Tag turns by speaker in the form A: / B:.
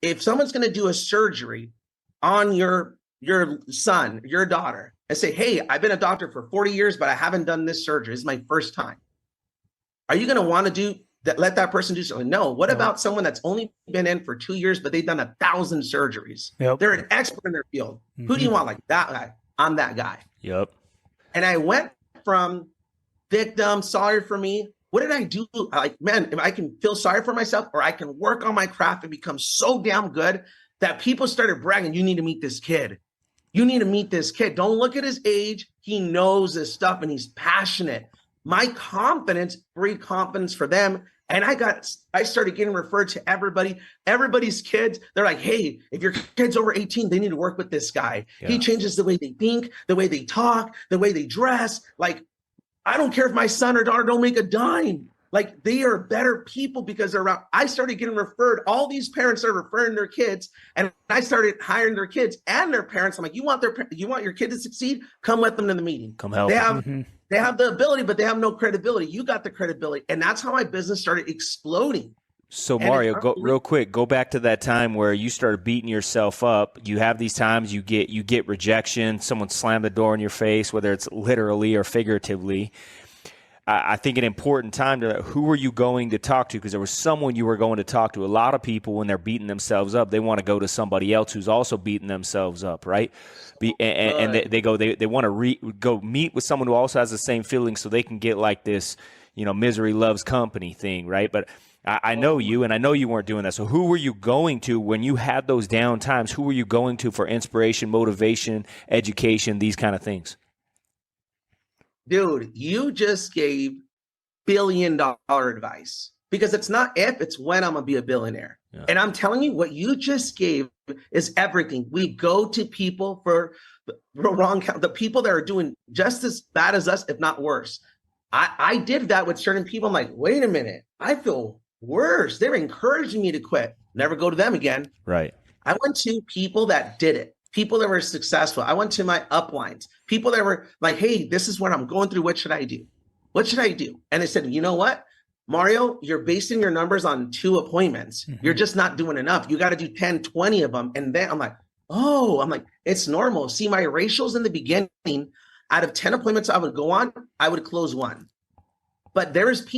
A: if someone's going to do a surgery on your son, your daughter, and say, hey, I've been a doctor for 40 years, but I haven't done this surgery. This is my first time. Are you going to want to do that? Let that person do something? No. What about someone that's only been in for 2 years, but they've done 1,000 surgeries?
B: Yep.
A: They're an expert in their field. Who do you want? Like that guy. I'm that guy.
C: Yep.
A: And I went from victim, sorry for me. What did I do? Like, man, if I can feel sorry for myself, or I can work on my craft and become so damn good that people started bragging, you need to meet this kid. You need to meet this kid. Don't look at his age. He knows this stuff and he's passionate. My confidence breed confidence for them. And I started getting referred to everybody's kids. They're like, hey, if your kid's over 18, they need to work with this guy. Yeah. He changes the way they think, the way they talk, the way they dress. Like, I don't care if my son or daughter don't make a dime. Like, they are better people because they're around. I started getting referred. All these parents are referring their kids, and I started hiring their kids and their parents. I'm like, you want your kid to succeed? Come let them in the meeting.
C: Come help.
A: They have the ability, but they have no credibility. You got the credibility, and that's how my business started exploding.
C: So Mario, go real quick. Go back to that time where you started beating yourself up. You have these times you get rejection. Someone slammed the door in your face, whether it's literally or figuratively. I think an important time to who were you going to talk to? Because there was someone you were going to talk to. A lot of people, when they're beating themselves up, they want to go to somebody else who's also beating themselves up, right? And they want to go meet with someone who also has the same feelings, so they can get like this, misery loves company thing, right? But I know you, and I know you weren't doing that. So who were you going to when you had those down times? Who were you going to for inspiration, motivation, education, these kind of things?
A: Dude, you just gave billion-dollar advice, because it's not if, it's when I'm gonna be a billionaire. Yeah. And I'm telling you, what you just gave is everything. We go to people for the wrong count, the people that are doing just as bad as us, if not worse. I did that with certain people. I'm like, wait a minute, I feel worse. They're encouraging me to quit. Never go to them again. Right. I went to people that did it. People that were successful. I went to my uplines, people that were like, hey, this is what I'm going through. What should I do? What should I do? And they said, you know what, Mario, you're basing your numbers on 2 appointments. You're just not doing enough. You got to do 10, 20 of them. And then I'm like, it's normal. See, my ratios in the beginning, out of 10 appointments I would go on, I would close 1. But there is people